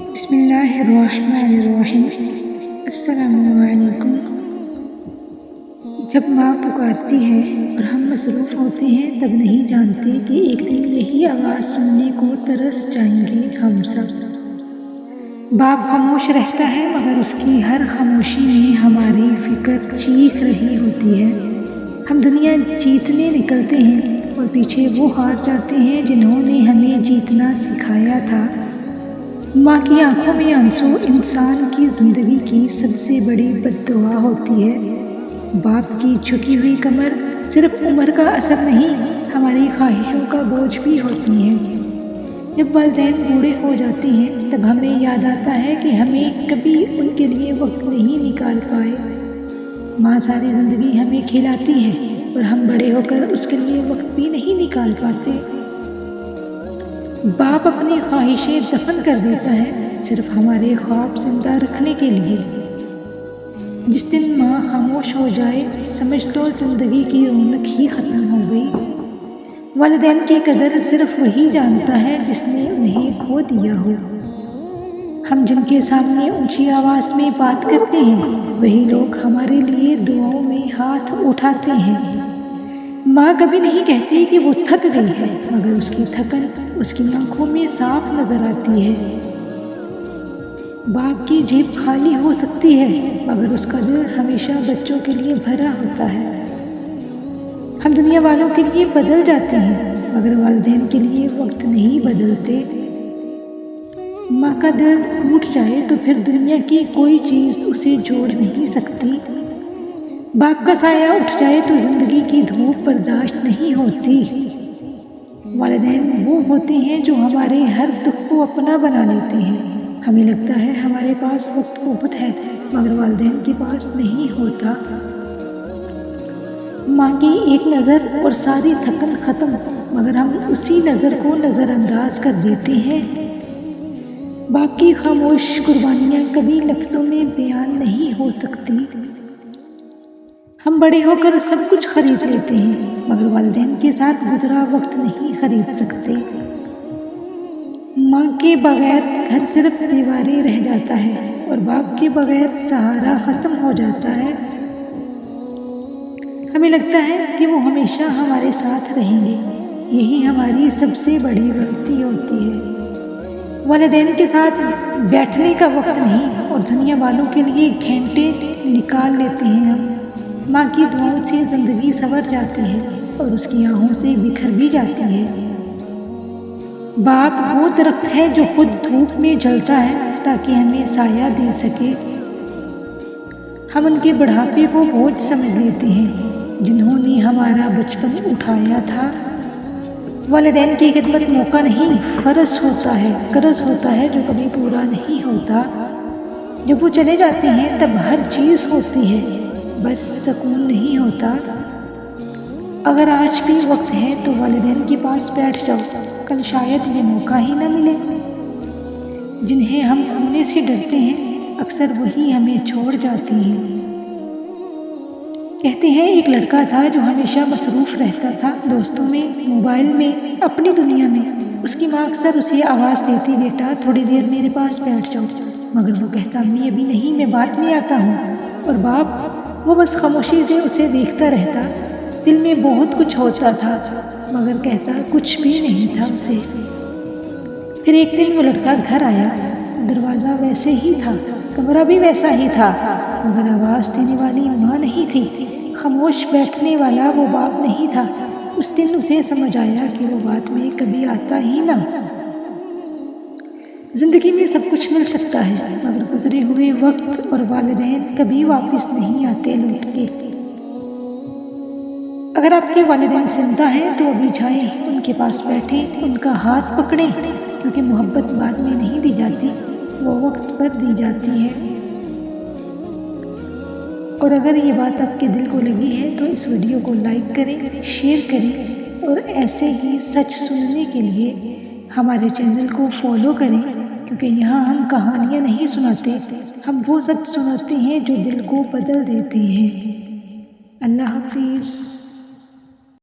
بسم اللہ الرحمن الرحیم۔ السلام علیکم۔ جب ماں پکارتی ہے اور ہم مصروف ہوتے ہیں تب نہیں جانتے کہ ایک دن یہی آواز سننے کو ترس جائیں گے ہم سب۔ باپ خاموش رہتا ہے مگر اس کی ہر خاموشی میں ہماری فکر چیخ رہی ہوتی ہے۔ ہم دنیا جیتنے نکلتے ہیں اور پیچھے وہ ہار جاتے ہیں جنہوں نے ہمیں جیتنا سکھایا تھا۔ ماں کی آنکھوں میں آنسو انسان کی زندگی کی سب سے بڑی بد دعا ہوتی ہے۔ باپ کی جھکی ہوئی کمر صرف عمر کا اثر نہیں، ہماری خواہشوں کا بوجھ بھی ہوتی ہے۔ جب والدین بوڑھے ہو جاتے ہیں تب ہمیں یاد آتا ہے کہ ہمیں کبھی ان کے لیے وقت نہیں نکال پائے۔ ماں ساری زندگی ہمیں کھلاتی ہے اور ہم بڑے ہو کر اس کے لیے وقت بھی نہیں نکال پاتے۔ باپ اپنی خواہشیں دفن کر دیتا ہے صرف ہمارے خواب زندہ رکھنے کے لیے۔ جس دن ماں خاموش ہو جائے سمجھ لو زندگی کی رونق ہی ختم ہو گئی۔ والدین کی قدر صرف وہی جانتا ہے جس نے انہیں کھو دیا ہو۔ ہم جن کے سامنے اونچی آواز میں بات کرتے ہیں وہی لوگ ہمارے لیے دعاؤں میں ہاتھ اٹھاتے ہیں۔ ماں کبھی نہیں کہتی کہ وہ تھک گئی ہے مگر اس کی تھکن اس کی آنکھوں میں صاف نظر آتی ہے۔ باپ کی جیب خالی ہو سکتی ہے مگر اس کا دل ہمیشہ بچوں کے لیے بھرا ہوتا ہے۔ ہم دنیا والوں کے لیے بدل جاتے ہیں مگر والدین کے لیے وقت نہیں بدلتے۔ ماں کا دل ٹوٹ جائے تو پھر دنیا کی کوئی چیز اسے جوڑ نہیں سکتی۔ باپ کا سایہ اٹھ جائے تو زندگی کی دھوپ برداشت نہیں ہوتی۔ والدین وہ ہوتے ہیں جو ہمارے ہر دکھ کو اپنا بنا لیتے ہیں۔ ہمیں لگتا ہے ہمارے پاس وقت بہت ہے مگر والدین کے پاس نہیں ہوتا۔ ماں کی ایک نظر اور ساری تھکن ختم مگر ہم اسی نظر کو نظر انداز کر دیتے ہیں۔ باپ کی خاموش قربانیاں کبھی لفظوں میں بیان نہیں ہو سکتی۔ ہم بڑے ہو کر سب کچھ خرید لیتے ہیں مگر والدین کے ساتھ گزرا وقت نہیں خرید سکتے۔ ماں کے بغیر گھر صرف دیواریں رہ جاتا ہے اور باپ کے بغیر سہارا ختم ہو جاتا ہے۔ ہمیں لگتا ہے کہ وہ ہمیشہ ہمارے ساتھ رہیں گے، یہی ہماری سب سے بڑی غلطی ہوتی ہے۔ والدین کے ساتھ بیٹھنے کا وقت نہیں اور دنیا والوں کے لیے گھنٹے نکال لیتے ہیں ہم۔ ماں کی دعاؤں سے زندگی سنور جاتی ہے اور اس کی آہوں سے بکھر بھی جاتی ہے۔ باپ وہ درخت ہے جو خود دھوپ میں جلتا ہے تاکہ ہمیں سایہ دے سکے۔ ہم ان کے بڑھاپے کو بوجھ سمجھ لیتے ہیں جنہوں نے ہمارا بچپن اٹھایا تھا۔ والدین کی خدمت موقع نہیں فرض ہوتا ہے، قرض ہوتا ہے جو کبھی پورا نہیں ہوتا۔ جب وہ چلے جاتے ہیں تب ہر چیز ہوتی ہے بس سکون نہیں ہوتا۔ اگر آج بھی وقت ہے تو والدین کے پاس بیٹھ جاؤ، کل شاید یہ موقع ہی نہ ملے۔ جنہیں ہم کھونے سے ڈرتے ہیں اکثر وہی ہمیں چھوڑ جاتی ہیں۔ کہتے ہیں ایک لڑکا تھا جو ہمیشہ مصروف رہتا تھا، دوستوں میں، موبائل میں، اپنی دنیا میں۔ اس کی ماں اکثر اسے آواز دیتی، بیٹا تھوڑی دیر میرے پاس بیٹھ جاؤ، مگر وہ کہتا امی ابھی نہیں، میں بعد میں آتا ہوں۔ اور باپ وہ بس خاموشی سے اسے دیکھتا رہتا۔ دل میں بہت کچھ ہوتا تھا مگر کہتا کچھ بھی نہیں تھا اسے۔ پھر ایک دن وہ لڑکا گھر آیا، دروازہ ویسے ہی تھا، کمرہ بھی ویسا ہی تھا مگر آواز دینے والی ماں نہیں تھی، خاموش بیٹھنے والا وہ باپ نہیں تھا۔ اس دن اسے سمجھ آیا کہ وہ بعد میں کبھی آتا ہی نہ۔ زندگی میں سب کچھ مل سکتا ہے مگر گزرے ہوئے وقت اور والدین کبھی واپس نہیں آتے لوٹ کے۔ اگر آپ کے والدین زندہ ہیں تو ابھی جائیں، ان کے پاس بیٹھیں، ان کا ہاتھ پکڑیں، کیونکہ محبت بعد میں نہیں دی جاتی، وہ وقت پر دی جاتی ہے۔ اور اگر یہ بات آپ کے دل کو لگی ہے تو اس ویڈیو کو لائک کریں، شیئر کریں اور ایسے ہی سچ سننے کے لیے ہمارے چینل کو فالو کریں، کیونکہ یہاں ہم کہانیاں نہیں سناتے، ہم وہ سچ سناتے ہیں جو دل کو بدل دیتے ہیں۔ اللہ حافظ۔